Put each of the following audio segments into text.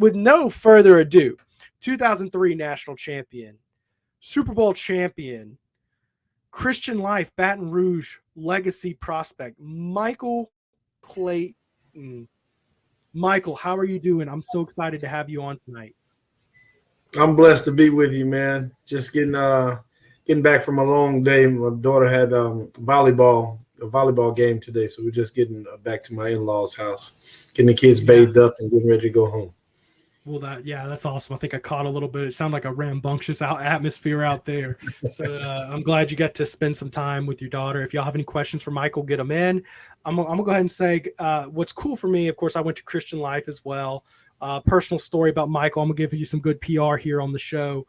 with no further ado, 2003 national champion, Super Bowl champion, Christian Life, Baton Rouge legacy prospect, Michael Clayton. Michael, how are you doing? I'm so excited to have you on tonight. I'm blessed to be with you, man. Just getting back from a long day. My daughter had a volleyball game today, so we're just getting back to my in-laws' house, getting the kids bathed up and getting ready to go home. Well, that's awesome. I think I caught a little bit. It sounded like a rambunctious atmosphere out there. So I'm glad you got to spend some time with your daughter. If y'all have any questions for Michael, get them in. I'm gonna go ahead and say what's cool for me. Of course, I went to Christian Life as well. Personal story about Michael. I'm gonna give you some good PR here on the show.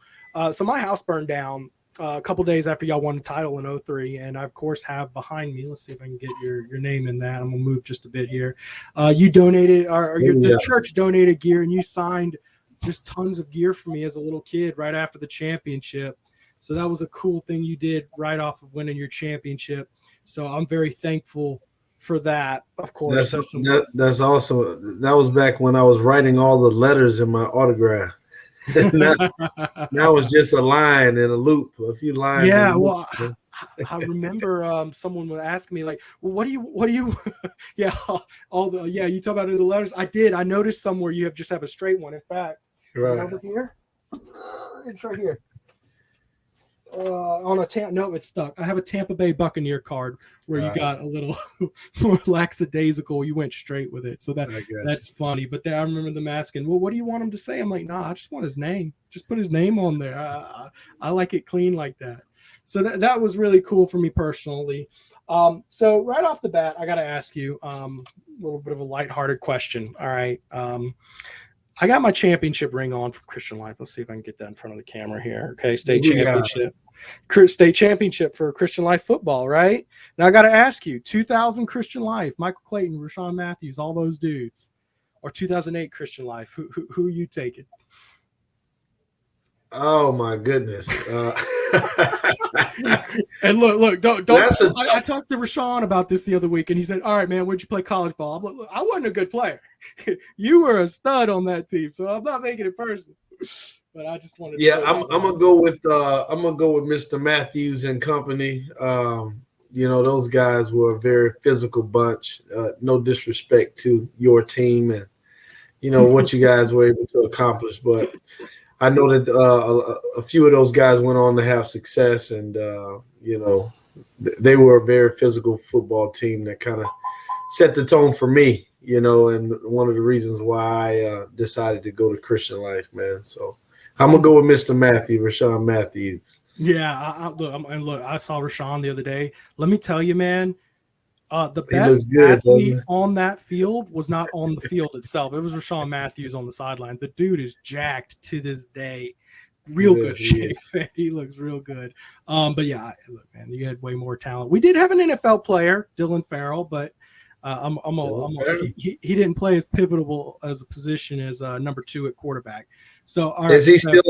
So my house burned down a couple days after y'all won the title in 2003, and I of course have behind me. Let's see if I can get your name in that. I'm gonna move just a bit here. You donated, the church donated gear, and you signed just tons of gear for me as a little kid right after the championship. So that was a cool thing you did right off of winning your championship. So I'm very thankful for that. Of course, that's also that was back when I was writing all the letters in my autograph. Now it's just a line and a loop, a few lines. Yeah, well, I remember someone would ask me like, "Well, what do you?" Yeah, you talk about it in the letters. I did. I noticed somewhere you just have a straight one. In fact, is it over here? It's right here. On a no, it's stuck. I have a Tampa Bay Buccaneer card where you got a little more lackadaisical. You went straight with it, so that's funny. But I remember them asking, "Well, what do you want him to say?" I'm like, "Nah, I just want his name. Just put his name on there. I like it clean like that." So that was really cool for me personally. So right off the bat, I got to ask you a little bit of a lighthearted question. All right. I got my championship ring on from Christian Life. Let's see if I can get that in front of the camera here. Okay, state championship. State championship for Christian Life football, right? Now I got to ask you, 2000 Christian Life, Michael Clayton, Rashawn Matthews, all those dudes, or 2008 Christian Life, who are you taking? Oh my goodness! And look, don't. I talked to Rashawn about this the other week, and he said, "All right, man, where'd you play college ball?" I'm like, "Look, I wasn't a good player. You were a stud on that team, so I'm not making it personal." But I just wanted. I'm gonna go with Mr. Matthews and company. Those guys were a very physical bunch. No disrespect to your team and what you guys were able to accomplish, but I know that a few of those guys went on to have success, and they were a very physical football team that kind of set the tone for me. And one of the reasons why I decided to go to Christian Life, man. So I'm gonna go with Mr. Matthew, Rashawn Matthews. Yeah, look, I saw Rashawn the other day. Let me tell you, man. The best athlete on that field was not on the field itself. It was Rashawn Matthews on the sideline. The dude is jacked to this day. Real good shape. He looks real good. But yeah, look, man, you had way more talent. We did have an NFL player, Dylan Farrell, but he didn't play as pivotal as a position as number 2 at quarterback. So is he still?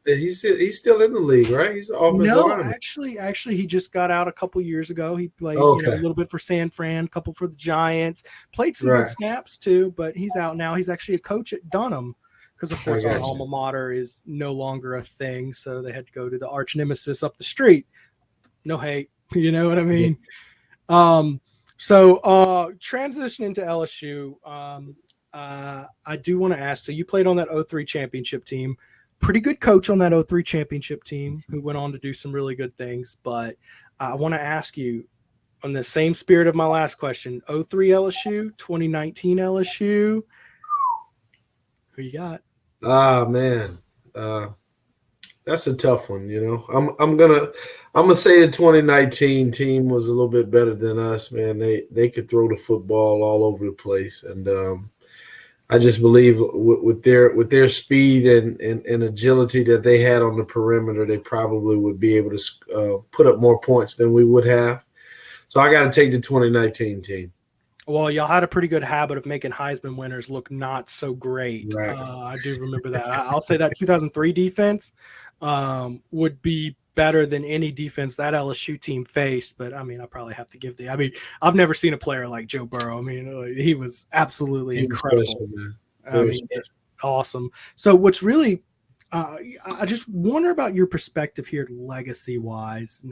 He's still in the league, right? He's offensive lineman. Actually, he just got out a couple years ago. He played a little bit for San Fran, a couple for the Giants. Played some good snaps too, but he's out now. He's actually a coach at Dunham because, of course, our alma mater is no longer a thing. So they had to go to the arch nemesis up the street. No hate, you know what I mean? So transitioning to LSU. I do want to ask, so you played on that 2003 championship team, pretty good coach on that 2003 championship team who went on to do some really good things. But I want to ask you on the same spirit of my last question, 2003 LSU, 2019 LSU, who you got? Man. That's a tough one. I'm gonna say the 2019 team was a little bit better than us, man. They could throw the football all over the place. And, I just believe with their speed and agility that they had on the perimeter, they probably would be able to put up more points than we would have. So I got to take the 2019 team. Well, y'all had a pretty good habit of making Heisman winners look not so great. Right. I do remember that. I'll say that 2003 defense would be better than any defense that LSU team faced. But, I mean, I probably have to give I've never seen a player like Joe Burrow. I mean, he was absolutely incredible. Special, man. Awesome. So what's really, I just wonder about your perspective here, legacy wise.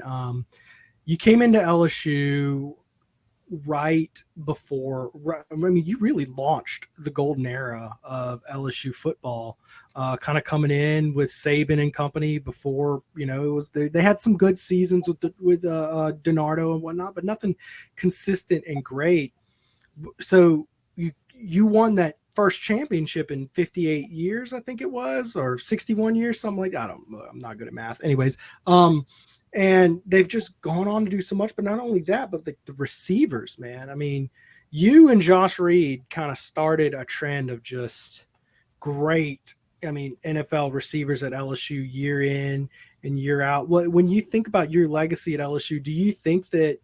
You came into LSU right before, I mean, you really launched the golden era of LSU football, kind of coming in with Saban and company before, it was, they had some good seasons with DiNardo and whatnot, but nothing consistent and great. So you won that first championship in 58 years, I think it was, or 61 years, something like that. I'm not good at math. Anyways, and they've just gone on to do so much, but not only that, but the receivers, man. I mean, you and Josh Reed kind of started a trend of just great, NFL receivers at LSU year in and year out. When you think about your legacy at LSU, do you think that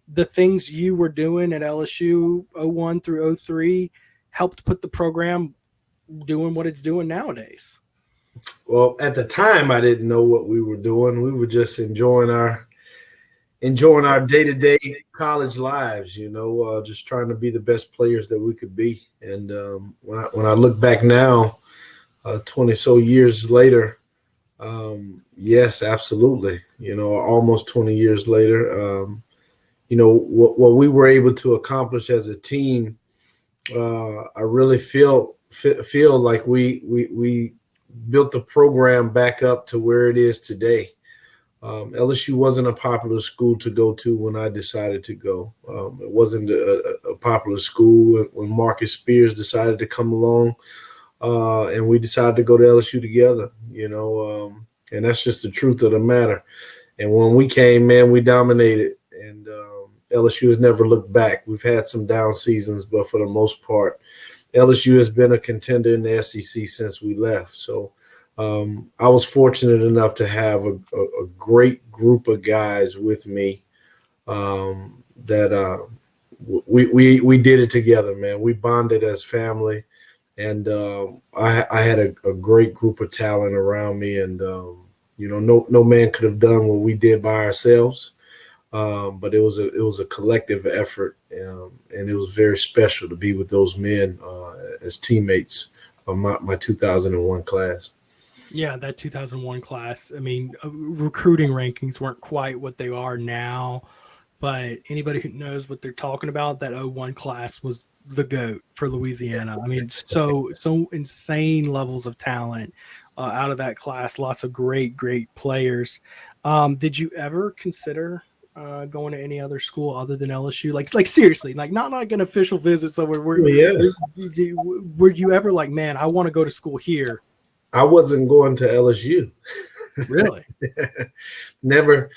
the things you were doing at LSU 01 through 03 helped put the program doing what it's doing nowadays? Well, at the time, I didn't know what we were doing. We were just enjoying our day-to-day college lives, just trying to be the best players that we could be. And when I look back now, 20 so years later, yes, absolutely. Almost 20 years later, what we were able to accomplish as a team, I really feel like we built the program back up to where it is today. LSU wasn't a popular school to go to when I decided to go. It wasn't a popular school when Marcus Spears decided to come along, and we decided to go to LSU together, and that's just the truth of the matter. And when we came, man, we dominated, and LSU has never looked back. We've had some down seasons, but for the most part, LSU has been a contender in the SEC since we left. So I was fortunate enough to have a great group of guys with me that we did it together, man. We bonded as family, and I had a great group of talent around me, and no man could have done what we did by ourselves. But it was a collective effort, and it was very special to be with those men as teammates of my 2001 class. Yeah, that 2001 class. I mean, recruiting rankings weren't quite what they are now, but anybody who knows what they're talking about, that 01 class was the GOAT for Louisiana. I mean, so insane levels of talent out of that class. Lots of great players. Did you ever consider going to any other school other than LSU? Like seriously, like not like an official visit somewhere. Were you ever like, man, I want to go to school here? I wasn't going to LSU. Really? Never.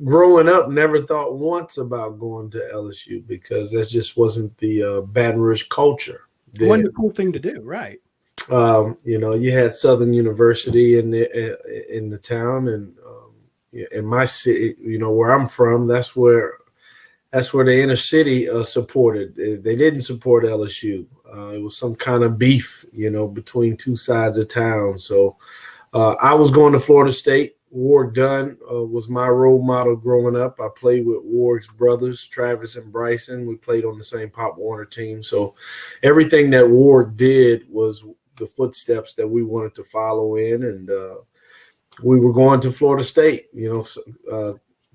Growing up, never thought once about going to LSU because that just wasn't the Baton Rouge culture. It wasn't a cool thing to do, right? You had Southern University in the town, and in my city, where I'm from, that's where the inner city supported. They didn't support LSU. It was some kind of beef, between two sides of town. So I was going to Florida State. Ward Dunn was my role model growing up. I played with Ward's brothers, Travis and Bryson. We played on the same Pop Warner team. So everything that Ward did was the footsteps that we wanted to follow in, and we were going to Florida State.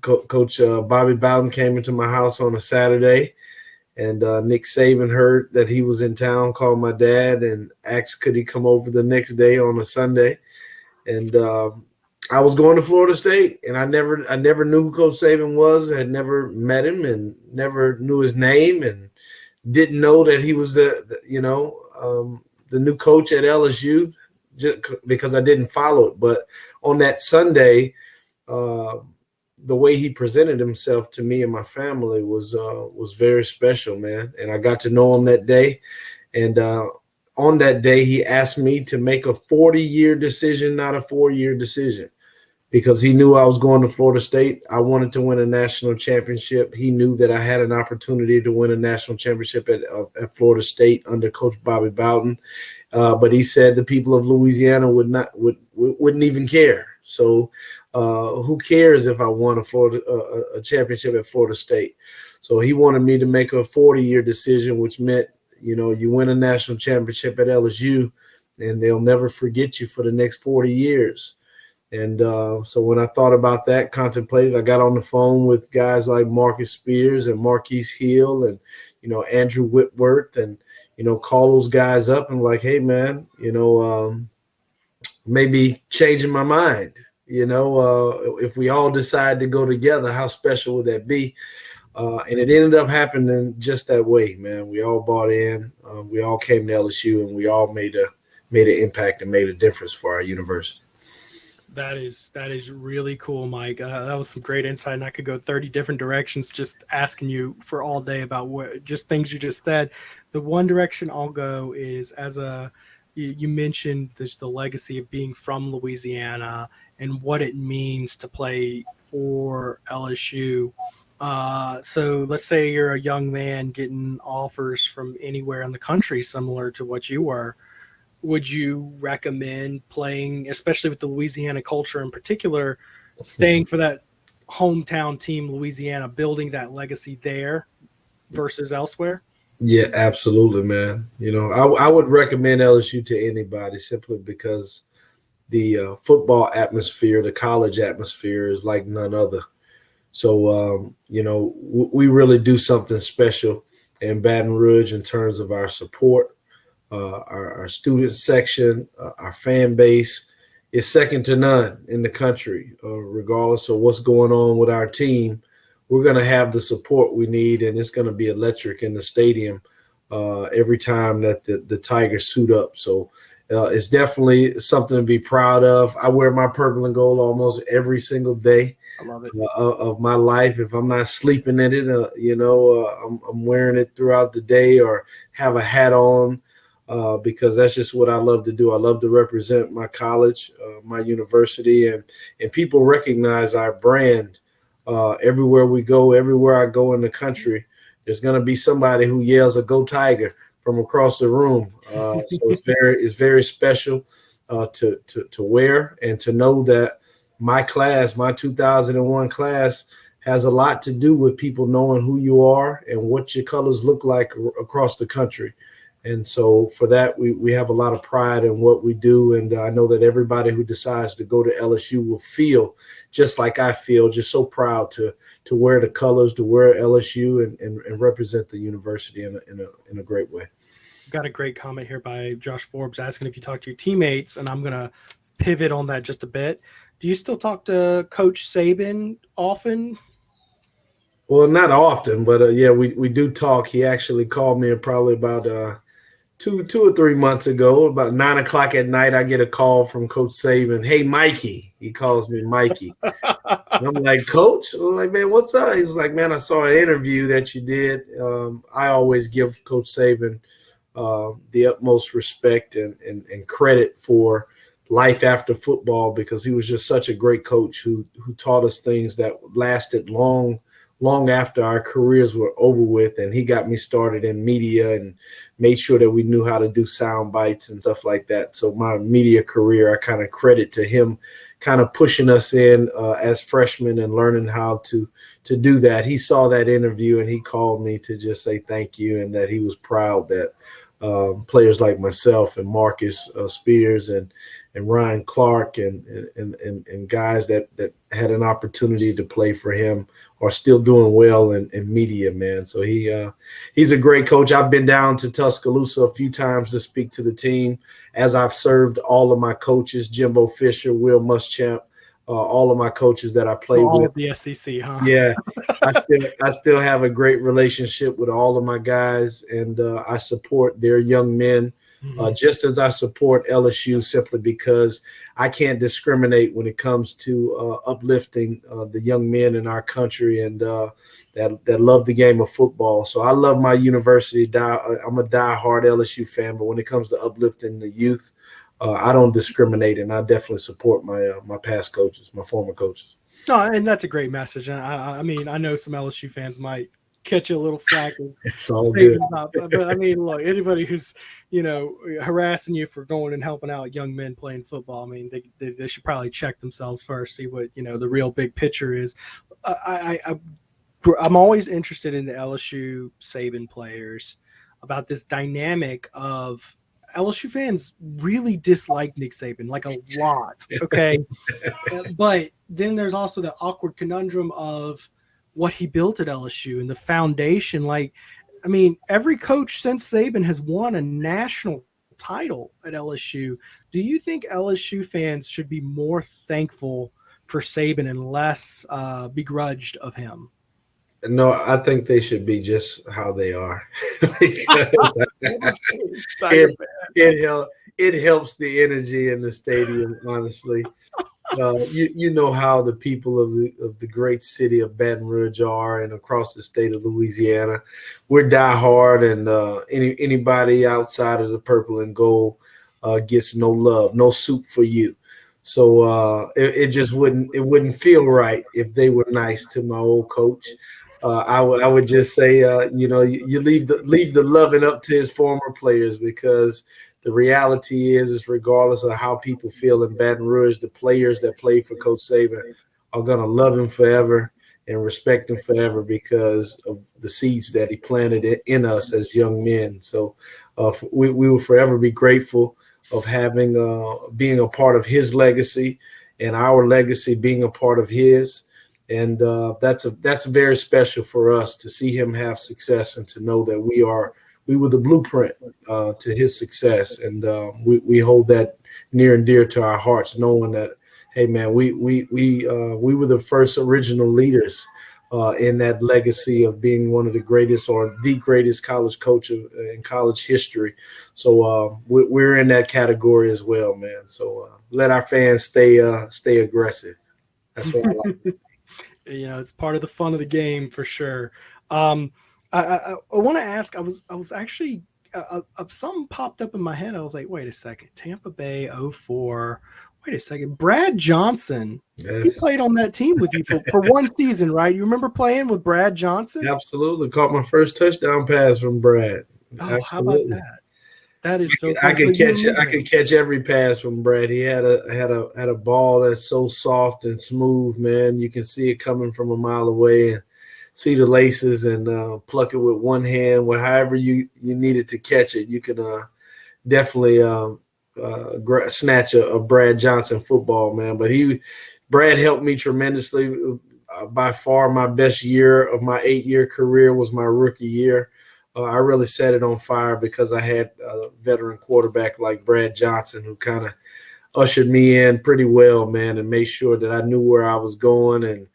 Coach Bobby Bowden came into my house on a Saturday, and Nick Saban heard that he was in town, called my dad, and asked could he come over the next day on a Sunday. And I was going to Florida State, and I never knew who Coach Saban was. I had never met him and never knew his name, and didn't know that he was the new coach at LSU, just because I didn't follow it. But on that Sunday, the way he presented himself to me and my family was very special, man. And I got to know him that day. And on that day, he asked me to make a 40-year decision, not a 4-year decision, because he knew I was going to Florida State. I wanted to win a national championship. He knew that I had an opportunity to win a national championship at Florida State under Coach Bobby Bowden. But he said the people of Louisiana wouldn't even care. So who cares if I won a championship at Florida State? So he wanted me to make a 40-year decision, which meant, you win a national championship at LSU, and they'll never forget you for the next 40 years. And so when I thought about that, contemplated, I got on the phone with guys like Marcus Spears and Marquise Hill and, Andrew Whitworth, and, call those guys up and like, hey, man, maybe changing my mind. If we all decide to go together, how special would that be? And it ended up happening just that way, man. We all bought in. We all came to LSU, and we all made an impact and made a difference for our university. That is really cool, Mike. That was some great insight, and I could go 30 different directions just asking you for all day about just things you just said. The one direction I'll go is you mentioned the legacy of being from Louisiana and what it means to play for LSU. So let's say you're a young man getting offers from anywhere in the country similar to what you were. Would you recommend playing, especially with the Louisiana culture in particular, staying for that hometown team, Louisiana, building that legacy there versus elsewhere? Yeah, absolutely, man. I would recommend LSU to anybody simply because the football atmosphere, the college atmosphere is like none other. So, we really do something special in Baton Rouge in terms of our support. Our student section, our fan base is second to none in the country. Regardless of what's going on with our team, we're going to have the support we need, and it's going to be electric in the stadium every time that the Tigers suit up. So it's definitely something to be proud of. I wear my purple and gold almost every single day. I love it. Of my life. If I'm not sleeping in it, I'm wearing it throughout the day or have a hat on. Because that's just what I love to do. I love to represent my college, my university, and people recognize our brand everywhere we go, everywhere I go in the country. There's going to be somebody who yells a "Go Tiger" from across the room. So it's very special to wear and to know that my class, my 2001 class, has a lot to do with people knowing who you are and what your colors look like across the country. And so for that, we have a lot of pride in what we do. And I know that everybody who decides to go to LSU will feel just like I feel, just so proud to wear the colors, to wear LSU and represent the university in a great way. Got a great comment here by Josh Forbes asking if you talk to your teammates, and I'm going to pivot on that just a bit. Do you still talk to Coach Saban often? Well, not often, but yeah, we do talk. He actually called me probably about two or 3 months ago, about 9 o'clock at night. I get a call from Coach Saban. Hey, Mikey. He calls me Mikey. And I'm like, Coach? I'm like, man, what's up? He's like, man, I saw an interview that you did. I always give Coach Saban the utmost respect and credit for life after football, because he was just such a great coach who taught us things that lasted long after our careers were over with. And he got me started in media and made sure that we knew how to do sound bites and stuff like that. So my media career, I kind of credit to him kind of pushing us in as freshmen and learning how to do that. He saw that interview and he called me to just say thank you, and that he was proud that players like myself and Marcus Spears and Ryan Clark and guys that had an opportunity to play for him are still doing well in media, man. So he's a great coach. I've been down to Tuscaloosa a few times to speak to the team, as I've served all of my coaches, Jimbo Fisher, Will Muschamp, all of my coaches that I played with. All of the SEC, huh? Yeah, I still have a great relationship with all of my guys, and I support their young men. Just as I support LSU, simply because I can't discriminate when it comes to uplifting the young men in our country and that love the game of football. So I love my university. I'm a diehard LSU fan, but when it comes to uplifting the youth, I don't discriminate, and I definitely support my past coaches, my former coaches. No, and that's a great message. And I mean, I know some LSU fans might catch a little flack. It's all good. But I mean, look, anybody who's, harassing you for going and helping out young men playing football, I mean, they should probably check themselves first, see what, the real big picture is. I'm always interested in the LSU Saban players, about this dynamic of LSU fans really dislike Nick Saban, like a lot. Okay. But then there's also the awkward conundrum of what he built at LSU and the foundation. Like, I mean, every coach since Saban has won a national title at LSU. Do you think LSU fans should be more thankful for Saban and less begrudged of him? No, I think they should be just how they are. it, it helps the energy in the stadium, honestly. You know how the people of the great city of Baton Rouge are, and across the state of Louisiana, we're diehard, and anybody outside of the purple and gold gets no love, no soup for you. So it just wouldn't feel right if they were nice to my old coach. I would just say, you leave the loving up to his former players, because the reality is regardless of how people feel in Baton Rouge, the players that play for Coach Saban are going to love him forever and respect him forever because of the seeds that he planted in us as young men. So we will forever be grateful of having being a part of his legacy, and our legacy being a part of his. And that's very special for us to see him have success and to know that we were the blueprint to his success. And we hold that near and dear to our hearts, knowing that, hey man, we were the first original leaders in that legacy of being one of the greatest or the greatest college coach in college history. So we're in that category as well, man. So let our fans stay aggressive. That's what I like. It's part of the fun of the game for sure. I want to ask. I was actually something popped up in my head. I was like, wait a second, Tampa Bay 04. Wait a second, Brad Johnson. Yes. He played on that team with you for one season, right? You remember playing with Brad Johnson? Absolutely, caught my first touchdown pass from Brad. Oh, how about that? That is so cool. I could catch every pass from Brad. He had a ball that's so soft and smooth, man. You can see it coming from a mile away and see the laces and pluck it with one hand. However you needed to catch it, you could definitely snatch a Brad Johnson football, man. But Brad helped me tremendously. By far, my best year of my 8-year career was my rookie year. I really set it on fire because I had a veteran quarterback like Brad Johnson who kind of ushered me in pretty well, man, and made sure that I knew where I was going. And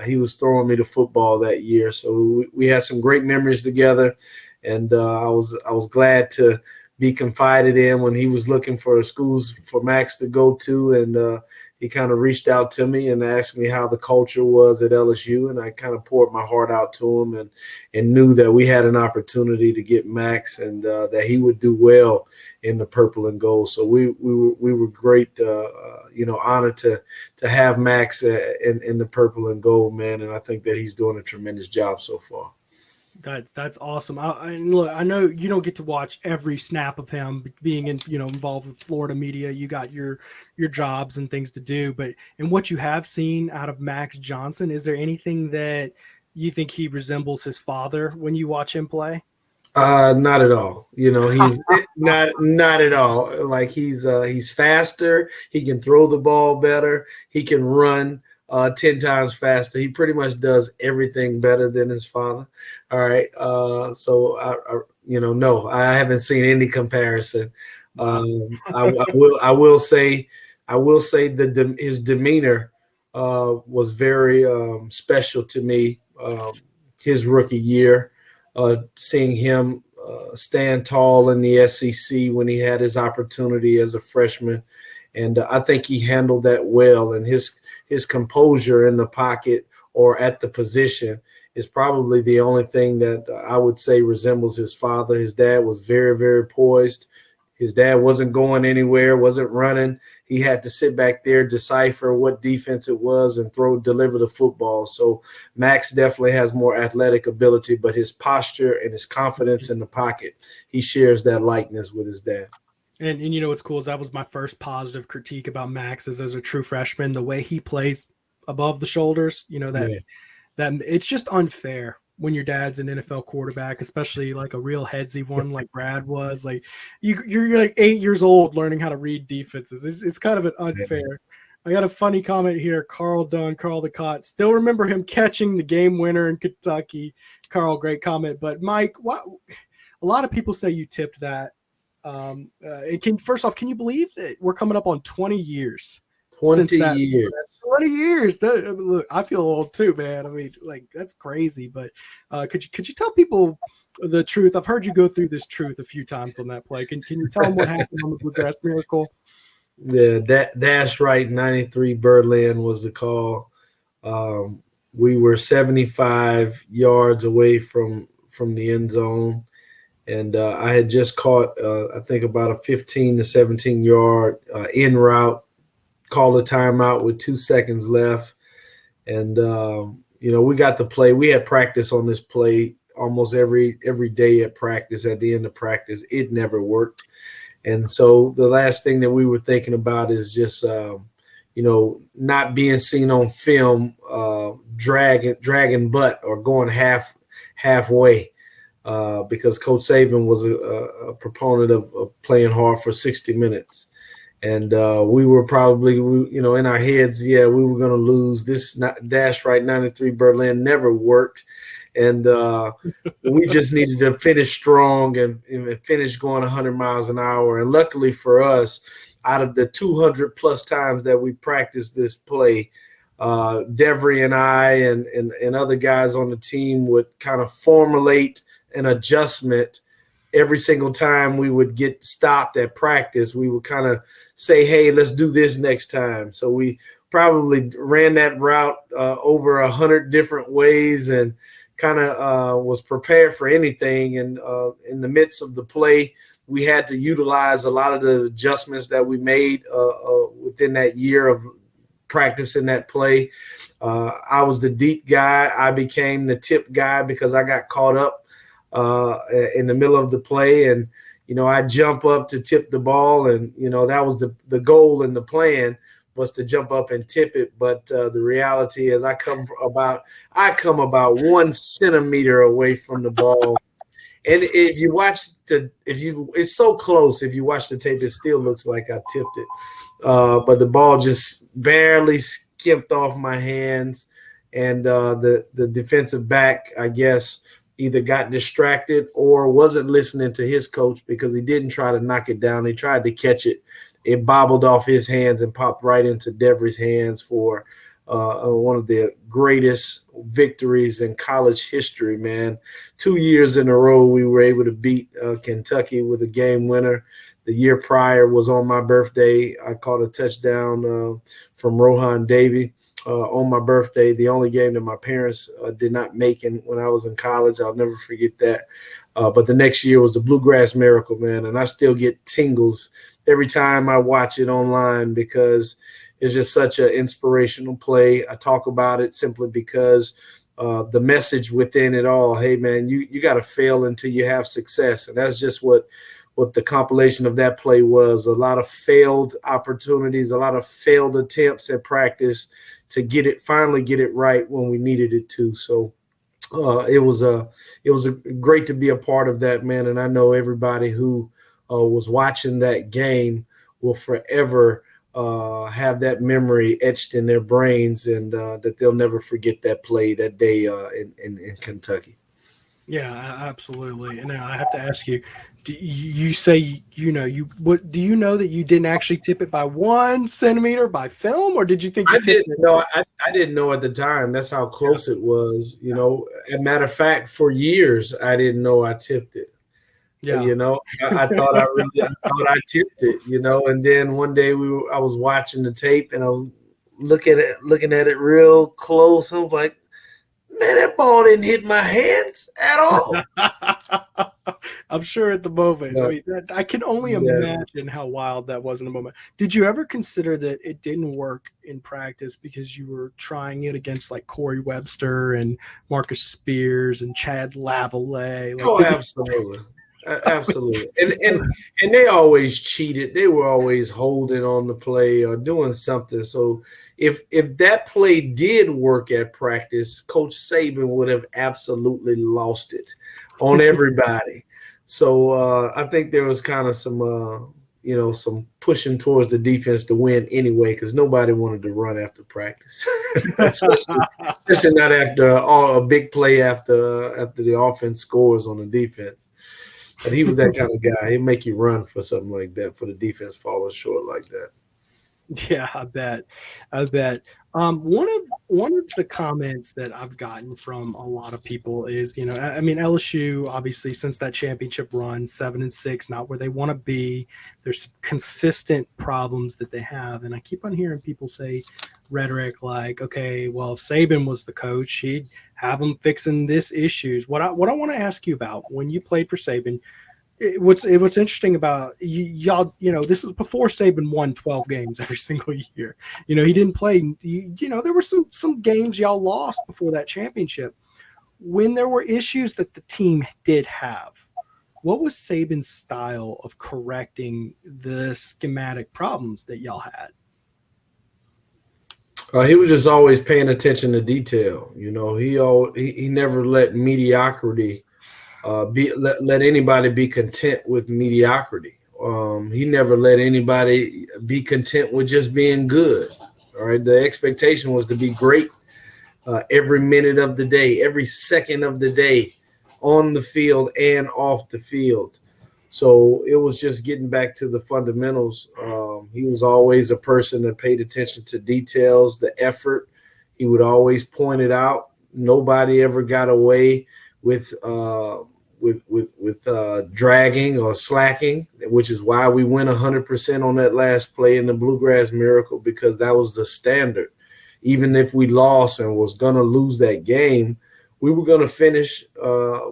he was throwing me the football that year. So we had some great memories together. And I was glad to be confided in when he was looking for schools for Max to go to. And he kind of reached out to me and asked me how the culture was at LSU, and I kind of poured my heart out to him and knew that we had an opportunity to get Max and that he would do well in the purple and gold. So we were great, honored to have Max in the purple and gold, man, and I think that he's doing a tremendous job so far. That's awesome. Look, I know you don't get to watch every snap of him being involved with Florida media. You got your jobs and things to do, but in what you have seen out of Max Johnson, is there anything that you think he resembles his father when you watch him play? Not at all. He's not at all. Like he's faster. He can throw the ball better. He can run 10 times faster. He pretty much does everything better than his father. All right. So no, I haven't seen any comparison. I will say that his demeanor was very special to me. His rookie year, seeing him stand tall in the SEC when he had his opportunity as a freshman. And I think he handled that well, and his composure in the pocket or at the position is probably the only thing that I would say resembles his father. His dad was very, very poised. His dad wasn't going anywhere, wasn't running. He had to sit back there, decipher what defense it was, and deliver the football. So Max definitely has more athletic ability, but his posture and his confidence in the pocket, he shares that likeness with his dad. And what's cool is that was my first positive critique about Max is as a true freshman, the way he plays above the shoulders, that it's just unfair when your dad's an NFL quarterback, especially like a real headsy one like Brad was. Like you're like 8 years old learning how to read defenses. It's kind of an unfair. I got a funny comment here. Carl Dunn, Carl the Cot. Still remember him catching the game winner in Kentucky. Carl, great comment. But Mike, what? A lot of people say you tipped that. First off, can you believe that we're coming up on 20 years? 20 years. 20 years. Look, I feel old too, man. I mean, like that's crazy. But could you tell people the truth? I've heard you go through this truth a few times on that play. Can you tell them what happened on the Bluegrass Miracle? Yeah, that dash right 93 Birdland was the call. We were 75 yards away from the end zone, and I had just caught I think about a 15 to 17 yard in route. Called a timeout with 2 seconds left, and we got the play. We had practice on this play almost every day at practice. At the end of practice, it never worked. And so the last thing that we were thinking about is just, not being seen on film, dragging butt or going halfway, because Coach Saban was a proponent of playing hard for 60 minutes. And we were probably, in our heads, we were going to lose. This dash right 93 Birdland never worked. And we just needed to finish strong and finish going 100 miles an hour. And luckily for us, out of the 200 plus times that we practiced this play, Devery and I and other guys on the team would kind of formulate an adjustment. Every single time we would get stopped at practice, we would kind of say, hey, let's do this next time. So we probably ran that route over 100 different ways and kind of was prepared for anything. And in the midst of the play, we had to utilize a lot of the adjustments that we made within that year of practicing that play. I was the deep guy. I became the tip guy because I got caught up in the middle of the play. And, I jump up to tip the ball. And, that was the goal and the plan was to jump up and tip it. But the reality is I come about 1 centimeter away from the ball. And if you watch it's so close. If you watch the tape, it still looks like I tipped it. But the ball just barely skipped off my hands. And the defensive back, I guess, either got distracted or wasn't listening to his coach because he didn't try to knock it down. He tried to catch it. It bobbled off his hands and popped right into Devery's hands for one of the greatest victories in college history, man. 2 years in a row, we were able to beat Kentucky with a game winner. The year prior was on my birthday. I caught a touchdown from Rohan Davey on my birthday, the only game that my parents did not make when I was in college. I'll never forget that. But the next year was the Bluegrass Miracle, man, and I still get tingles every time I watch it online because it's just such an inspirational play. I talk about it simply because the message within it all, hey, man, you got to fail until you have success. And that's just what the compilation of that play was. A lot of failed opportunities, a lot of failed attempts at practice to finally get it right when we needed it to. So it was great to be a part of that, man. And I know everybody who was watching that game will forever have that memory etched in their brains, and that they'll never forget that play that day in Kentucky. Yeah, absolutely. And now I have to ask you, do you say, do you know that you didn't actually tip it by 1 centimeter by film, or did you think you tipped it? No, I didn't know at the time. That's how close it was. As a matter of fact, for years, I didn't know I tipped it. Yeah. I thought I tipped it, and then one day I was watching the tape and I was looking at it real close. I was like, man, that ball didn't hit my hands at all. I'm sure at the moment. Yeah. I mean, I can only imagine how wild that was in the moment. Did you ever consider that it didn't work in practice because you were trying it against like Corey Webster and Marcus Spears and Chad Lavallee? Absolutely. Absolutely. And they always cheated. They were always holding on the play or doing something. So if that play did work at practice, Coach Saban would have absolutely lost it on everybody. So I think there was kind of some some pushing towards the defense to win anyway, because nobody wanted to run after practice, especially not after a big play after the offense scores on the defense. But he was that kind of guy. He'd make you run for something like that, for the defense falling short like that. Yeah, I bet. One of the comments that I've gotten from a lot of people is, I mean, LSU, obviously, since that championship run, 7-6, not where they want to be. There's consistent problems that they have. And I keep on hearing people say rhetoric like, okay, well, if Saban was the coach, he'd have them fixing this issues. What I want to ask you about, when you played for Saban, what's interesting about y'all, this was before Saban won 12 games every single year. He didn't play. There were some games y'all lost before that championship. When there were issues that the team did have, what was Saban's style of correcting the schematic problems that y'all had? He was just always paying attention to detail. He never let mediocrity let anybody be content with mediocrity. He never let anybody be content with just being good. All right. The expectation was to be great every minute of the day, every second of the day, on the field and off the field. So it was just getting back to the fundamentals. He was always a person that paid attention to details, the effort. He would always point it out. Nobody ever got away with dragging or slacking, which is why we went 100% on that last play in the Bluegrass Miracle, because that was the standard. Even if we lost and was going to lose that game, we were going to finish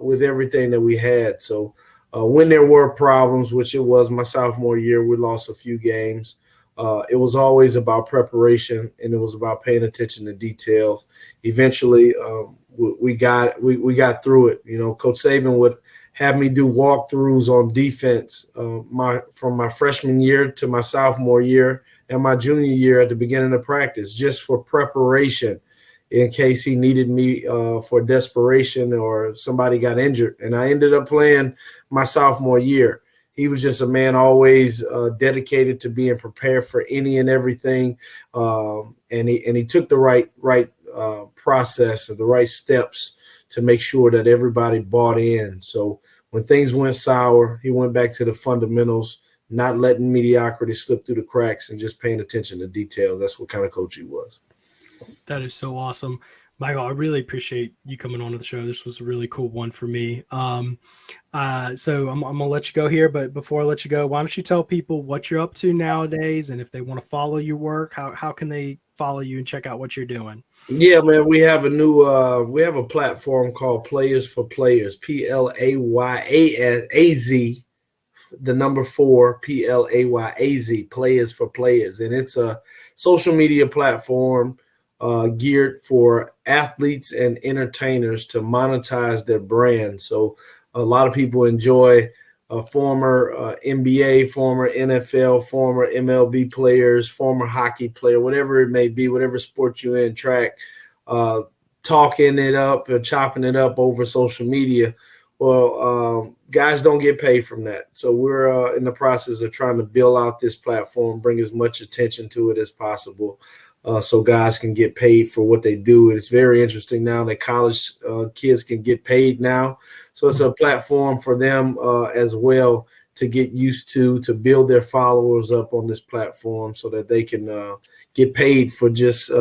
with everything that we had. So when there were problems, which it was my sophomore year, we lost a few games. It was always about preparation, and it was about paying attention to details. Eventually, we got through it. Coach Saban would have me do walkthroughs on defense from my freshman year to my sophomore year and my junior year at the beginning of practice, just for preparation in case he needed me for desperation or somebody got injured. And I ended up playing my sophomore year. He was just a man always dedicated to being prepared for any and everything, and he took the right process and the right steps to make sure that everybody bought in. So when things went sour, he went back to the fundamentals, not letting mediocrity slip through the cracks and just paying attention to details. That's what kind of coach he was. That is so awesome. Michael, I really appreciate you coming on to the show. This was a really cool one for me. So I'm going to let you go here, but before I let you go, why don't you tell people what you're up to nowadays, and if they want to follow your work, how can they follow you and check out what you're doing? Yeah, man, we have a platform called Players for Players, PLAYAZ, the number 4, PLAYAZ, Players for Players. And it's a social media platform geared for athletes and entertainers to monetize their brand. So a lot of people enjoy former NBA, former NFL, former MLB players, former hockey player, whatever it may be, whatever sport you're in, track, talking it up or chopping it up over social media. Well, guys don't get paid from that. So we're in the process of trying to build out this platform, bring as much attention to it as possible, so guys can get paid for what they do. It's very interesting now that college kids can get paid now. So it's a platform for them as well to get used to build their followers up on this platform so that they can get paid for just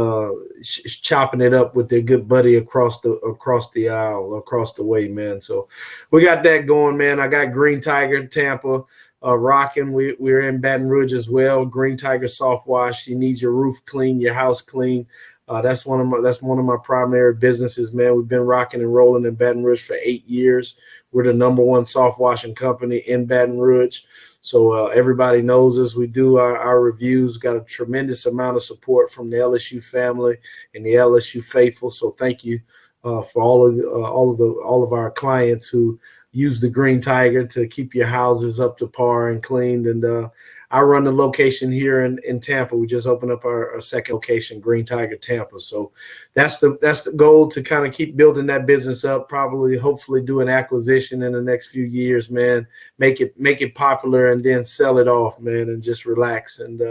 chopping it up with their good buddy across the aisle, across the way, man. So we got that going, man. I got Green Tiger in Tampa rocking. We're in Baton Rouge as well. Green Tiger Soft Wash. You need your roof clean, your house clean. That's one of my primary businesses, man. We've been rocking and rolling in Baton Rouge for 8 years. We're the number 1 soft washing company in Baton Rouge. So everybody knows us. We do our reviews, got a tremendous amount of support from the LSU family and the LSU faithful. So thank you for all of our clients who use the Green Tiger to keep your houses up to par and cleaned. And I run the location here in Tampa. We just opened up our second location, Green Tiger Tampa. So that's the goal, to kind of keep building that business up. Probably, hopefully, do an acquisition in the next few years, man. Make it popular, and then sell it off, man, and just relax and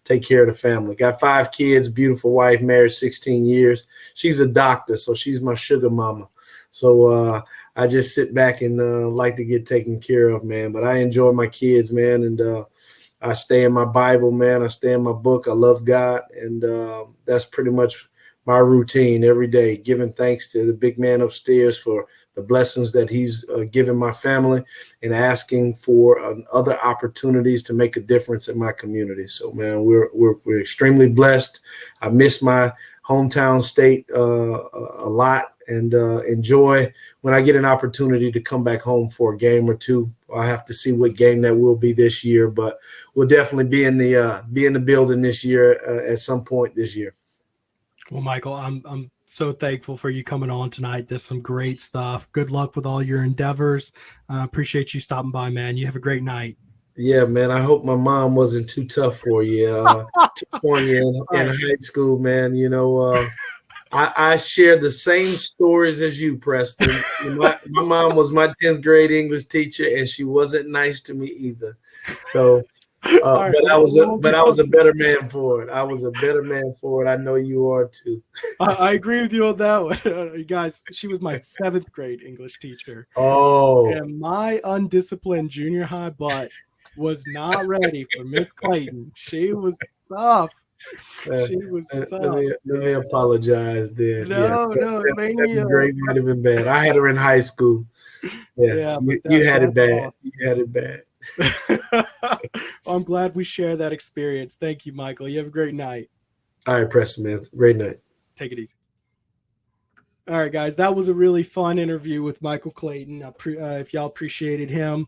take care of the family. Got 5 kids, beautiful wife, married 16 years. She's a doctor, so she's my sugar mama. So I just sit back and like to get taken care of, man. But I enjoy my kids, man, and I stay in my Bible, man. I stay in my book. I love God, and that's pretty much my routine every day, giving thanks to the big man upstairs for the blessings that he's given my family, and asking for other opportunities to make a difference in my community. So, man, we're extremely blessed. I miss my hometown state a lot, and enjoy when I get an opportunity to come back home for a game or two. I'll have to see what game that will be this year, but we'll definitely be in the building this year at some point this year. Well, Michael, I'm so thankful for you coming on tonight. There's some great stuff. Good luck with all your endeavors. Appreciate you stopping by, man. You have a great night. Yeah, man. I hope my mom wasn't too tough for you. Tough on you in high school, man. You know, I share the same stories as you, Preston. My mom was my 10th grade English teacher, and she wasn't nice to me either. So, but I was a better man for it. I was a better man for it. I know you are too. I agree with you on that one. You guys, she was my 7th grade English teacher. Oh, and my undisciplined junior high butt was not ready for Miss Clayton. She was tough. She was tough. Let me apologize then. No, Seventh grade might have been bad. I had her in high school. Yeah, you had it bad. Awesome. You had it bad. I'm glad we share that experience. Thank you, Michael. You have a great night. All right, Preston, man. Great night. Take it easy. All right, guys. That was a really fun interview with Michael Clayton. If y'all appreciated him,